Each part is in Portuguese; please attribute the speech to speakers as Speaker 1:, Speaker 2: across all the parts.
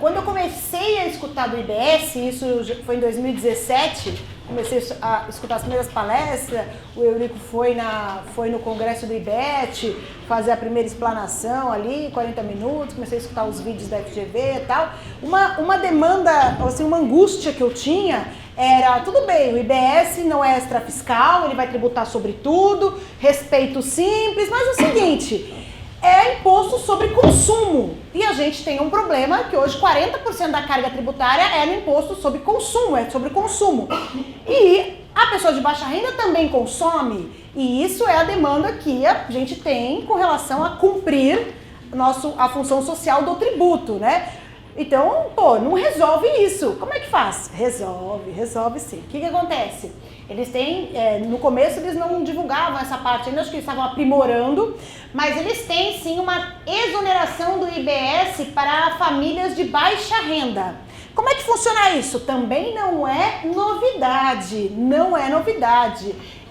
Speaker 1: Quando eu comecei a escutar do IBS, isso foi em 2017, comecei a escutar as primeiras palestras, o Eurico foi no congresso do IBET, fazer a primeira explanação ali, 40 minutos, comecei a escutar os vídeos da FGV e tal. Uma demanda, assim, uma angústia que eu tinha era, tudo bem, o IBS não é extrafiscal, ele vai tributar sobre tudo, respeito simples, mas é o seguinte, é imposto sobre consumo. E a gente tem um problema que hoje 40% da carga tributária é no imposto sobre consumo, é sobre consumo. E a pessoa de baixa renda também consome, e isso é a demanda que a gente tem com relação a cumprir a função social do tributo, né? Então, não resolve isso. Como é que faz? Resolve sim. O que acontece? Eles têm, no começo eles não divulgavam essa parte ainda, acho que eles estavam aprimorando, mas eles têm sim uma exoneração do IBS para famílias de baixa renda. Como é que funciona isso? Também não é novidade,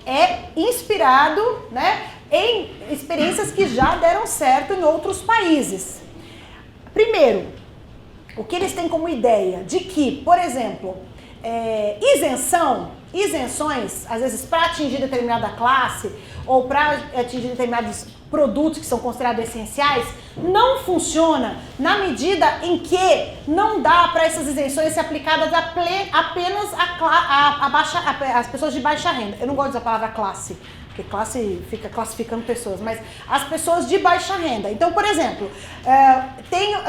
Speaker 1: É inspirado, né, em experiências que já deram certo em outros países. Primeiro, o que eles têm como ideia de que, por exemplo, isenções, às vezes para atingir determinada classe ou para atingir determinados produtos que são considerados essenciais, não funciona na medida em que não dá para essas isenções ser aplicadas apenas às pessoas de baixa renda. Eu não gosto da palavra classe, porque classe fica classificando pessoas, mas as pessoas de baixa renda. Então, por exemplo,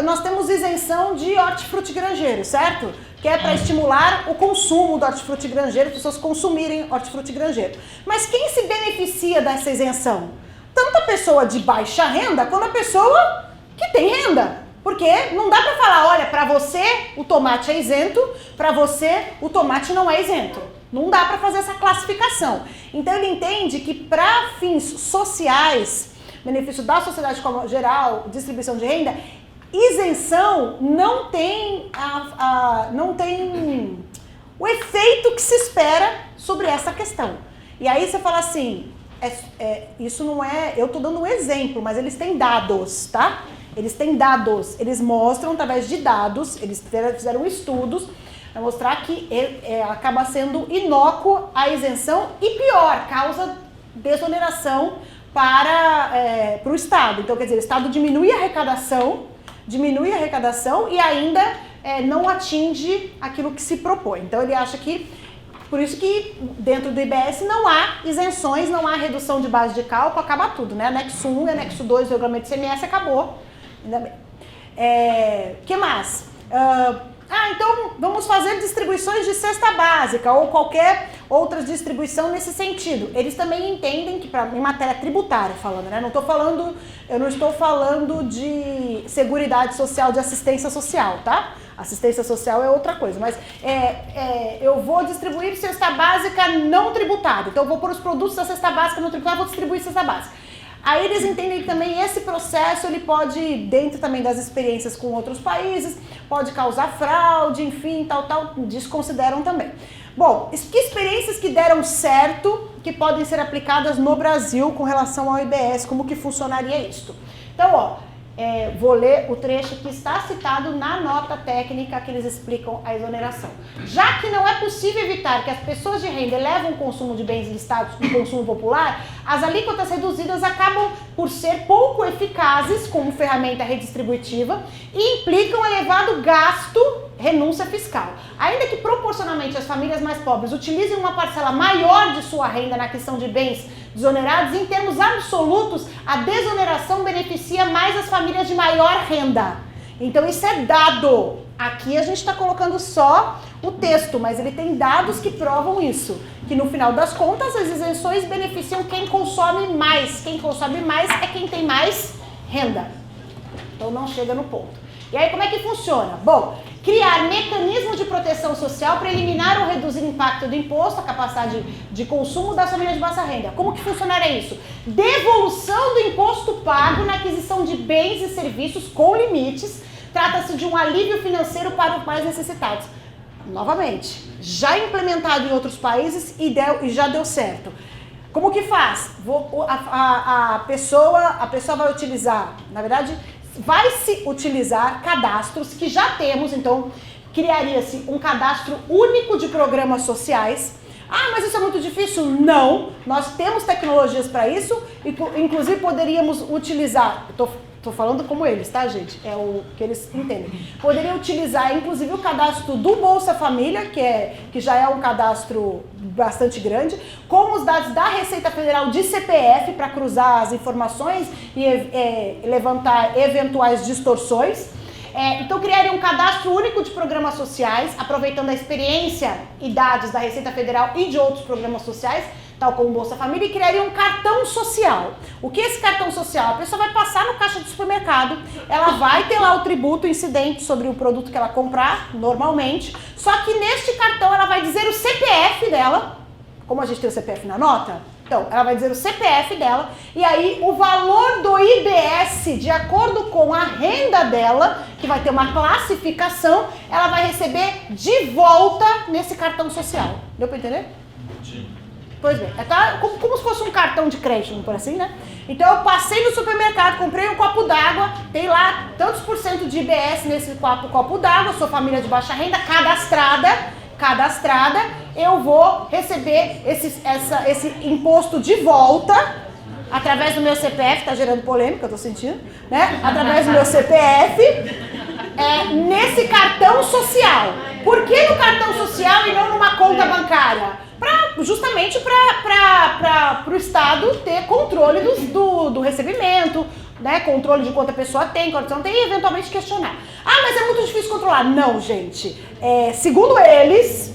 Speaker 1: nós temos isenção de hortifruti granjeiro, certo? Que é para estimular o consumo do hortifruti granjeiro, as pessoas consumirem hortifruti granjeiro. Mas quem se beneficia dessa isenção? Tanto a pessoa de baixa renda quanto a pessoa que tem renda. Porque não dá para falar, olha, para você o tomate é isento, para você o tomate não é isento. Não dá para fazer essa classificação. Então ele entende que para fins sociais, benefício da sociedade como geral, distribuição de renda, isenção não tem o efeito que se espera sobre essa questão. E aí você fala assim, isso não é... Eu estou dando um exemplo, mas eles têm dados, tá? Eles têm dados, eles mostram através de dados, eles fizeram estudos para mostrar que acaba sendo inócuo a isenção e pior, causa desoneração para o Estado. Então, quer dizer, o Estado diminui a arrecadação e ainda não atinge aquilo que se propõe. Então, ele acha que, por isso que dentro do IBS não há isenções, não há redução de base de cálculo, acaba tudo, né? Anexo 1 e anexo 2 do regulamento do ICMS acabou. Ainda bem. Que mais? Então vamos fazer distribuições de cesta básica ou qualquer outra distribuição nesse sentido. Eles também entendem que, em matéria tributária falando, né? Eu não estou falando de seguridade social, de assistência social, tá? Assistência social é outra coisa, mas eu vou distribuir cesta básica não tributada. Então eu vou pôr os produtos da cesta básica não tributada, vou distribuir cesta básica. Aí eles entendem que também esse processo ele pode, dentro também das experiências com outros países, pode causar fraude, enfim, tal, desconsideram também. Bom, que experiências que deram certo, que podem ser aplicadas no Brasil com relação ao IBS, como que funcionaria isso? Então, vou ler o trecho que está citado na nota técnica que eles explicam a exoneração. Já que não é possível evitar que as pessoas de renda elevem o consumo de bens listados no consumo popular, as alíquotas reduzidas acabam por ser pouco eficazes como ferramenta redistributiva e implicam elevado gasto, renúncia fiscal. Ainda que proporcionalmente as famílias mais pobres utilizem uma parcela maior de sua renda na aquisição de bens desonerados, em termos absolutos, a desoneração beneficia mais as famílias de maior renda. Então isso é dado. Aqui a gente está colocando só o texto, mas ele tem dados que provam isso. Que no final das contas as isenções beneficiam quem consome mais. Quem consome mais é quem tem mais renda. Então não chega no ponto. E aí como é que funciona? Bom, criar mecanismos de proteção social para eliminar ou reduzir o impacto do imposto, a capacidade de consumo das famílias de baixa renda. Como que funcionaria isso? Devolução do imposto pago na aquisição de bens e serviços com limites. Trata-se de um alívio financeiro para os mais necessitados. Novamente, já implementado em outros países e já deu certo. Como que faz? A pessoa vai utilizar, na verdade, vai se utilizar cadastros que já temos, então criaria-se um cadastro único de programas sociais. Ah, mas isso é muito difícil? Não, nós temos tecnologias para isso, inclusive poderíamos utilizar, estou falando como eles, tá, gente? É o que eles entendem. Poderia utilizar, inclusive, o cadastro do Bolsa Família, que já é um cadastro bastante grande, com os dados da Receita Federal de CPF para cruzar as informações e levantar eventuais distorções. Então, criaria um cadastro único de programas sociais, aproveitando a experiência e dados da Receita Federal e de outros programas sociais, tal como o Bolsa Família, e criaria um cartão social. O que é esse cartão social? A pessoa vai passar no caixa do supermercado, ela vai ter lá o tributo incidente sobre o produto que ela comprar, normalmente, só que neste cartão ela vai dizer o CPF dela, como a gente tem o CPF na nota, então, ela vai dizer o CPF dela, e aí o valor do IBS, de acordo com a renda dela, que vai ter uma classificação, ela vai receber de volta nesse cartão social. Deu pra entender? Sim. Pois bem, como se fosse um cartão de crédito, por assim, né? Então eu passei no supermercado, comprei um copo d'água, tem lá tantos por cento de IBS nesse copo d'água, sou família de baixa renda, cadastrada, eu vou receber esse imposto de volta através do meu CPF, tá gerando polêmica, eu tô sentindo, né? Através do meu CPF, nesse cartão social. Por que no cartão social e não numa conta bancária? Justamente para o Estado ter controle do recebimento, né? Controle de quanto a pessoa tem, quanto não tem, e eventualmente questionar. Ah, mas é muito difícil controlar. Não, gente. Segundo eles,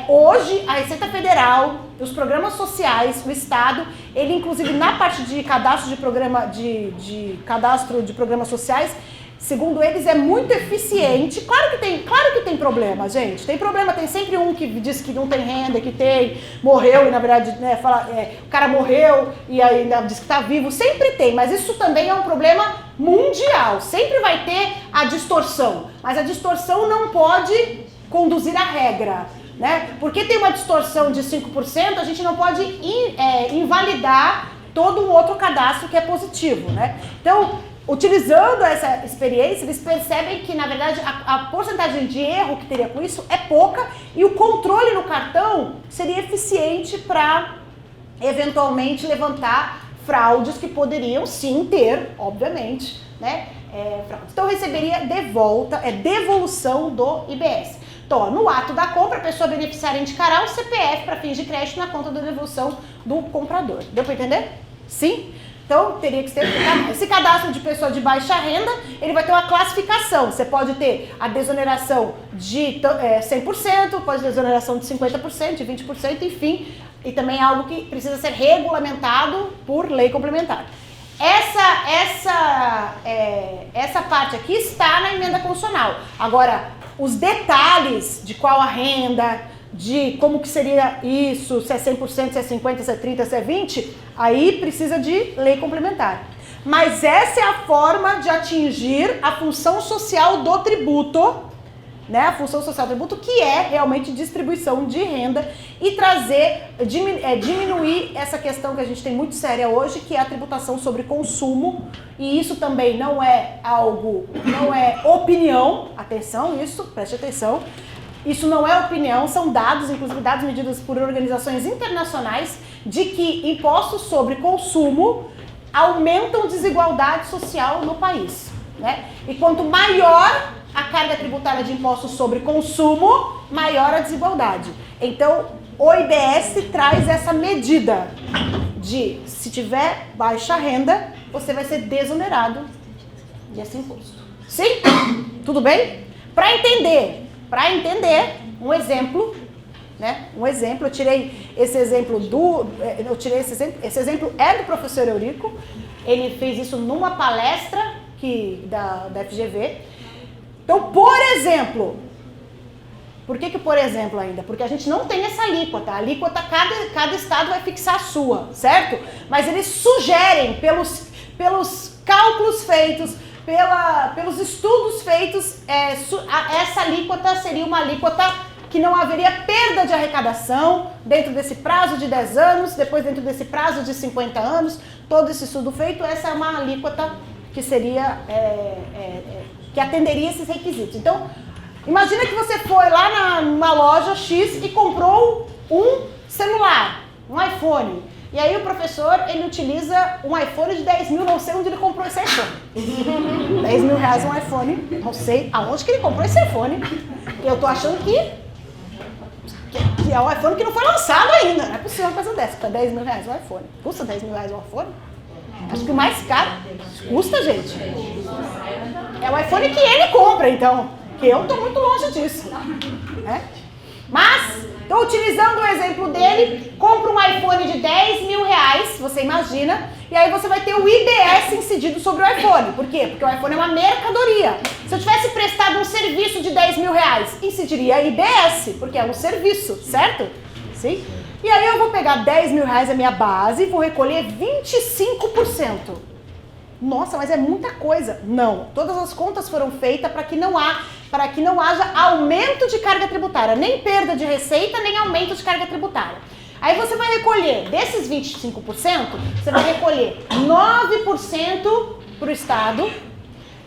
Speaker 1: hoje a Receita Federal, os programas sociais, o Estado, ele inclusive na parte de cadastro de cadastro de programas sociais, segundo eles, é muito eficiente. Claro que tem problema, gente. Tem problema, tem sempre um que diz que não tem renda, que morreu e na verdade, né, o cara morreu e ainda diz que está vivo. Sempre tem, mas isso também é um problema mundial. Sempre vai ter a distorção, mas a distorção não pode conduzir à regra, né? Porque tem uma distorção de 5%, a gente não pode invalidar todo um outro cadastro que é positivo, né? Então, utilizando essa experiência, eles percebem que, na verdade, a porcentagem de erro que teria com isso é pouca e o controle no cartão seria eficiente para, eventualmente, levantar fraudes que poderiam, sim, ter, obviamente, né, fraudes. Então, receberia devolução do IBS. Então, no ato da compra, a pessoa beneficiária indicará o CPF para fins de crédito na conta da devolução do comprador. Deu para entender? Sim? Então, teria que ter esse cadastro de pessoa de baixa renda, ele vai ter uma classificação. Você pode ter a desoneração de 100%, pode ter desoneração de 50%, de 20%, enfim. E também é algo que precisa ser regulamentado por lei complementar. Essa parte aqui está na emenda constitucional. Agora, os detalhes de qual a renda, de como que seria isso, se é 100%, se é 50%, se é 30%, se é 20%, aí precisa de lei complementar. Mas essa é a forma de atingir a função social do tributo, né? A função social do tributo, que é realmente distribuição de renda e diminuir essa questão que a gente tem muito séria hoje, que é a tributação sobre consumo. E isso também não é opinião, atenção, preste atenção. Isso não é opinião, são dados, inclusive dados medidos por organizações internacionais, de que impostos sobre consumo aumentam desigualdade social no país, né? E quanto maior a carga tributária de impostos sobre consumo, maior a desigualdade. Então, o IBS traz essa medida de, se tiver baixa renda, você vai ser desonerado desse imposto. Sim? Tudo bem? Para entender, um exemplo, né? Eu tirei esse exemplo esse exemplo é do professor Eurico. Ele fez isso numa palestra da FGV. Então, por exemplo, por que por exemplo ainda? Porque a gente não tem essa alíquota. A alíquota, cada estado vai fixar a sua, certo? Mas eles sugerem, pelos cálculos feitos, pelos estudos feitos, essa alíquota seria uma alíquota que não haveria perda de arrecadação dentro desse prazo de 10 anos, depois dentro desse prazo de 50 anos, todo esse estudo feito, essa é uma alíquota que seria, que atenderia esses requisitos. Então, imagina que você foi lá numa loja X e comprou um celular, um iPhone. E aí o professor, ele utiliza um iPhone de 10 mil, não sei onde ele comprou esse iPhone. 10 mil reais um iPhone, não sei aonde que ele comprou esse iPhone. Eu tô achando que é um iPhone que não foi lançado ainda. Não é possível uma coisa dessa, custa 10 mil reais um iPhone. Custa 10 mil reais um iPhone? Acho que o mais caro custa, gente. É o iPhone que ele compra, então. Que eu tô muito longe disso. Mas, estou utilizando o exemplo dele, compra um iPhone de 10 mil reais, você imagina, e aí você vai ter o IBS incidido sobre o iPhone. Por quê? Porque o iPhone é uma mercadoria. Se eu tivesse prestado um serviço de 10 mil reais, incidiria IBS, porque é um serviço, certo? Sim? E aí eu vou pegar 10 mil reais a minha base e vou recolher 25%. Nossa, mas é muita coisa. Não, todas as contas foram feitas para que não haja aumento de carga tributária, nem perda de receita, nem aumento de carga tributária. Aí você vai recolher, desses 25%, você vai recolher 9% para o Estado,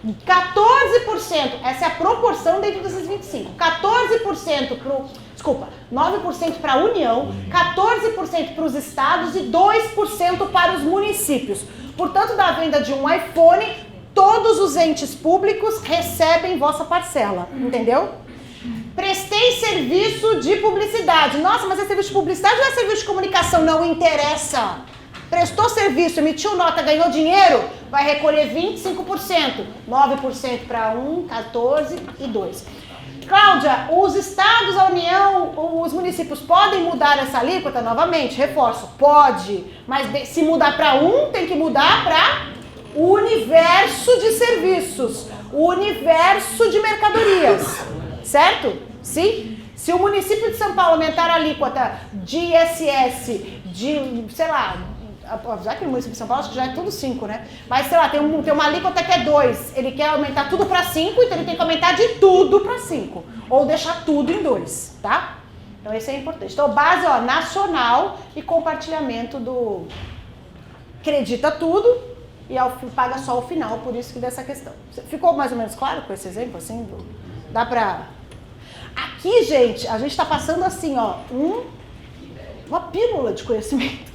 Speaker 1: 14%, essa é a proporção dentro desses 25%, 14% para o... Desculpa, 9% para a União, 14% para os estados e 2% para os municípios. Portanto, da venda de um iPhone, todos os entes públicos recebem vossa parcela, entendeu? Prestei serviço de publicidade. Nossa, mas é serviço de publicidade ou é serviço de comunicação? Não interessa. Prestou serviço, emitiu nota, ganhou dinheiro, vai recolher 25%. 9% para um, 14% e 2%. Cláudia, os estados, a União, os municípios podem mudar essa alíquota novamente? Reforço, pode. Mas se mudar para um, tem que mudar para o universo de serviços, o universo de mercadorias, certo? Sim? Se o município de São Paulo aumentar a alíquota de ISS de, sei lá, já que o município de São Paulo acho que já é tudo 5, né? Mas, sei lá, tem uma alíquota que é 2, ele quer aumentar tudo para 5, então ele tem que aumentar de tudo para 5, ou deixar tudo em 2, tá? Então isso é importante. Então base, ó, nacional e compartilhamento do acredita tudo e paga só o final, por isso que dessa questão. Ficou mais ou menos claro com esse exemplo, assim? Dá pra... Aqui, gente, a gente tá passando assim, ó, uma pílula de conhecimento.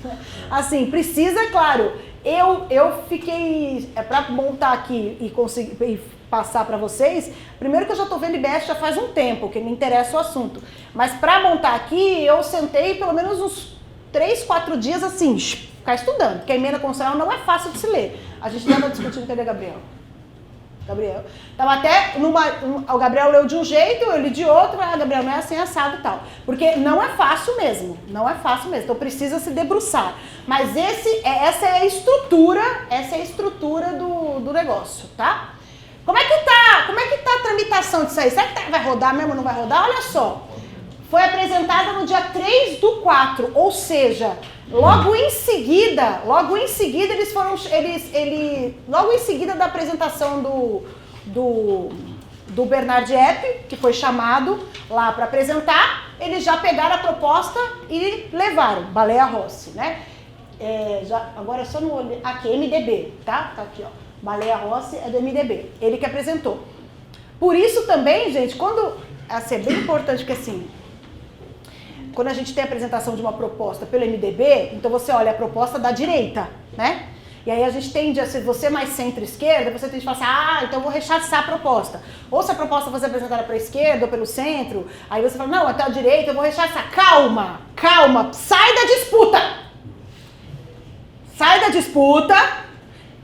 Speaker 1: Assim, precisa, claro, eu fiquei, para montar aqui e conseguir passar para vocês, primeiro que eu já tô vendo IBS já faz um tempo, que me interessa o assunto, mas para montar aqui, eu sentei pelo menos uns 3, 4 dias assim, ficar estudando, porque a emenda constitucional não é fácil de se ler. A gente estava discutindo, cadê Gabriel? Gabriel. Tava até o Gabriel leu de um jeito, eu li de outro, a Gabriel não é assim, assado e tal. Porque não é fácil mesmo, não é fácil mesmo, então precisa se debruçar. Mas essa é a estrutura do negócio, tá? Como é que tá a tramitação disso aí? Será que vai rodar mesmo ou não vai rodar? Olha só, foi apresentada no dia 3/4, ou seja, logo em seguida eles foram, logo em seguida da apresentação do Bernard Epp, que foi chamado lá para apresentar, eles já pegaram a proposta e levaram, Baleia Rossi, né? Agora é só no olho, aqui, MDB, tá? Tá aqui, ó, Baleia Rossi é do MDB, ele que apresentou. Por isso também, gente, assim, é bem importante que assim, quando a gente tem a apresentação de uma proposta pelo MDB, então você olha a proposta da direita, né? E aí a gente tende, se você é mais centro-esquerda, você tende a falar assim, então eu vou rechaçar a proposta. Ou se a proposta for apresentada para a esquerda ou pelo centro, aí você fala, não, até a direita eu vou rechaçar. Calma, sai da disputa! Sai da disputa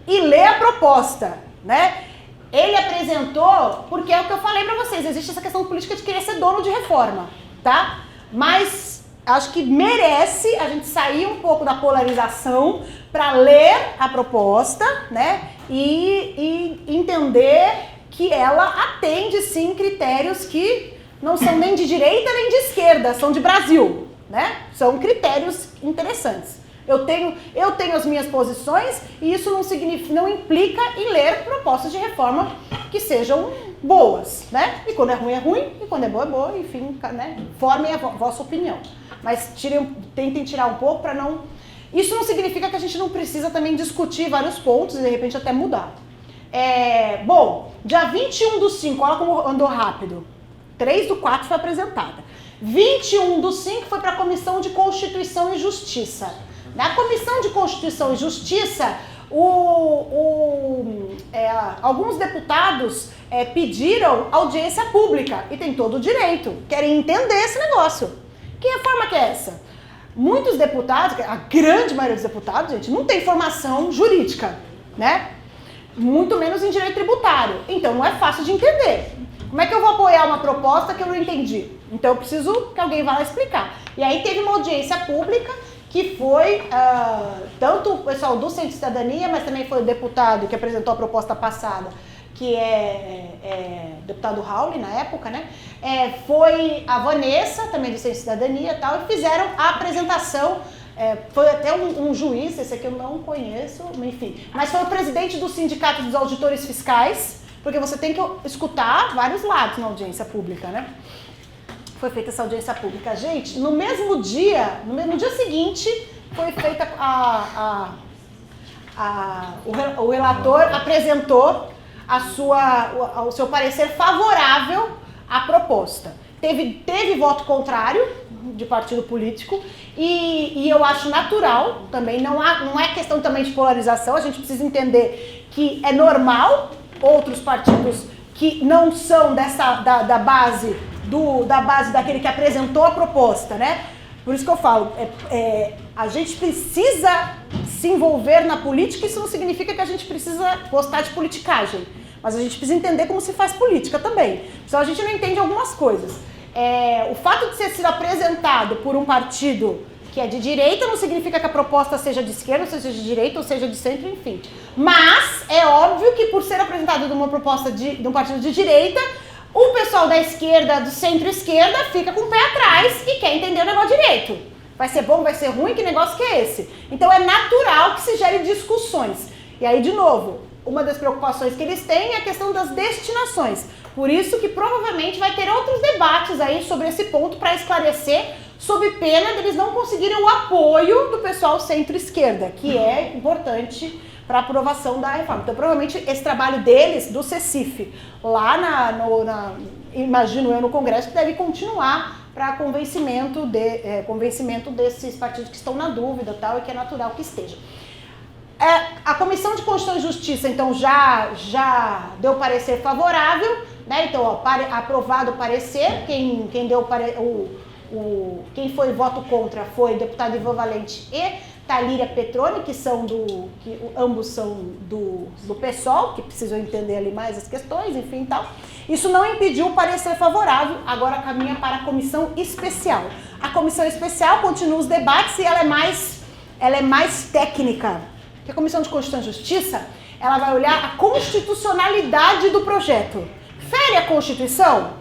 Speaker 1: e lê a proposta, né? Ele apresentou, porque é o que eu falei para vocês, existe essa questão política de querer ser dono de reforma, tá? Mas acho que merece a gente sair um pouco da polarização para ler a proposta, né? E entender que ela atende, sim, critérios que não são nem de direita nem de esquerda, são de Brasil, né? São critérios interessantes. Eu tenho as minhas posições e isso não implica em ler propostas de reforma que sejam boas, né? E quando é ruim, e quando é boa, enfim, né? Formem a vossa opinião. Mas tentem tirar um pouco para não... Isso não significa que a gente não precisa também discutir vários pontos e de repente até mudar. Bom, dia 21/5, olha como andou rápido. 3/4 foi apresentada. 21/5 foi para a Comissão de Constituição e Justiça. Na Comissão de Constituição e Justiça, alguns deputados pediram audiência pública, e tem todo o direito, querem entender esse negócio. Que reforma que é essa? Muitos deputados, a grande maioria dos deputados, gente, não tem formação jurídica, né? Muito menos em direito tributário. Então não é fácil de entender. Como é que eu vou apoiar uma proposta que eu não entendi? Então eu preciso que alguém vá lá explicar. E aí teve uma audiência pública que foi tanto o pessoal do Centro de Cidadania, mas também foi o deputado que apresentou a proposta passada, que é deputado Raul na época, né? Foi a Vanessa, também do Centro de Cidadania e tal, e fizeram a apresentação. Foi até um juiz, esse aqui eu não conheço, enfim, mas foi o presidente do Sindicato dos Auditores Fiscais, porque você tem que escutar vários lados na audiência pública, né? Foi feita essa audiência pública. Gente, no mesmo dia seguinte, foi feita o relator apresentou o seu parecer favorável à proposta. Teve voto contrário de partido político e eu acho natural também, não é questão também de polarização, a gente precisa entender que é normal outros partidos que não são da base daquele que apresentou a proposta, né? Por isso que eu falo, a gente precisa se envolver na política, isso não significa que a gente precisa gostar de politicagem, mas a gente precisa entender como se faz política também, senão a gente não entende algumas coisas. O fato de ter sido apresentado por um partido que é de direita não significa que a proposta seja de esquerda, ou seja de direita, ou seja de centro, enfim. Mas é óbvio que por ser apresentado de uma proposta de um partido de direita, o pessoal da esquerda, do centro-esquerda, fica com o pé atrás e quer entender o negócio direito. Vai ser bom, vai ser ruim, que negócio que é esse? Então é natural que se gere discussões. E aí, de novo, uma das preocupações que eles têm é a questão das destinações. Por isso que provavelmente vai ter outros debates aí sobre esse ponto para esclarecer, sob pena deles não conseguirem o apoio do pessoal centro-esquerda, que é importante para a aprovação da reforma. Então, provavelmente, esse trabalho deles, do CECIF, lá imagino eu, no Congresso, que deve continuar para convencimento desses partidos que estão na dúvida tal, e que é natural que estejam. A Comissão de Constituição e Justiça, então, já deu parecer favorável, né? Então, aprovado o parecer, quem foi voto contra foi o deputado Ivan Valente e Talíria Petroni, ambos são do PSOL, que precisam entender ali mais as questões, enfim e tal. Isso não impediu o parecer favorável, agora caminha para a comissão especial. A comissão especial continua os debates e ela é mais técnica. Porque a Comissão de Constituição e Justiça, ela vai olhar a constitucionalidade do projeto. Fere a Constituição?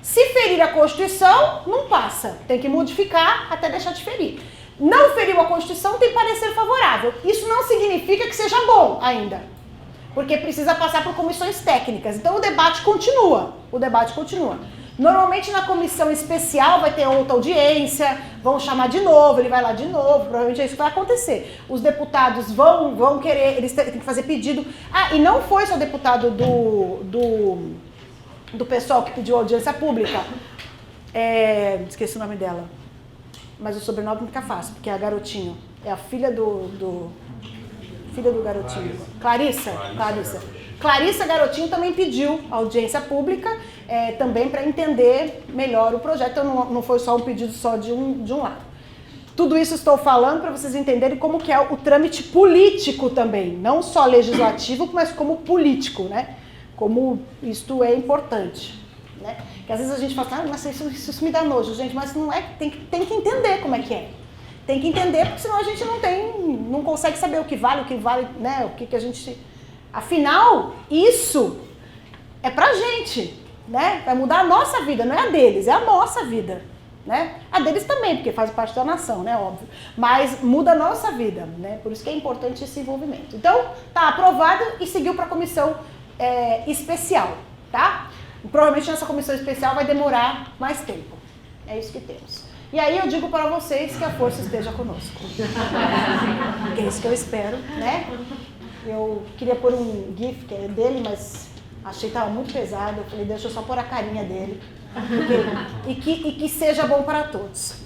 Speaker 1: Se ferir a Constituição, não passa. Tem que modificar até deixar de ferir. Não feriu a Constituição, tem parecer favorável. Isso não significa que seja bom ainda, porque precisa passar por comissões técnicas. Então o debate continua. Normalmente na comissão especial vai ter outra audiência, vão chamar de novo, ele vai lá de novo, provavelmente é isso que vai acontecer. Os deputados vão querer, eles têm que fazer pedido. E não foi só o deputado do pessoal que pediu audiência pública. Esqueci o nome dela. Mas o sobrenome fica fácil, porque é a Garotinho. É a filha do Garotinho. Clarissa Garotinho também pediu audiência pública, também para entender melhor o projeto. Então não foi só um pedido só de um lado. Tudo isso estou falando para vocês entenderem como que é o trâmite político também. Não só legislativo, mas como político, né? Como isto é importante. Né? Que às vezes a gente fala, mas isso me dá nojo, gente, mas não é, tem que entender como é que é. Tem que entender, porque senão a gente não consegue saber o que vale, né? O que a gente... Afinal, isso é pra gente, né? Vai mudar a nossa vida, não é a deles, é a nossa vida, né? A deles também, porque faz parte da nação, né? Óbvio. Mas muda a nossa vida, né? Por isso que é importante esse envolvimento. Então, tá aprovado e seguiu para a comissão especial, tá? Provavelmente nessa comissão especial vai demorar mais tempo. É isso que temos. E aí eu digo para vocês que a força esteja conosco. É isso que eu espero, né? Eu queria pôr um GIF que é dele, mas achei que estava muito pesado. Eu falei, deixa eu só pôr a carinha dele. E que seja bom para todos.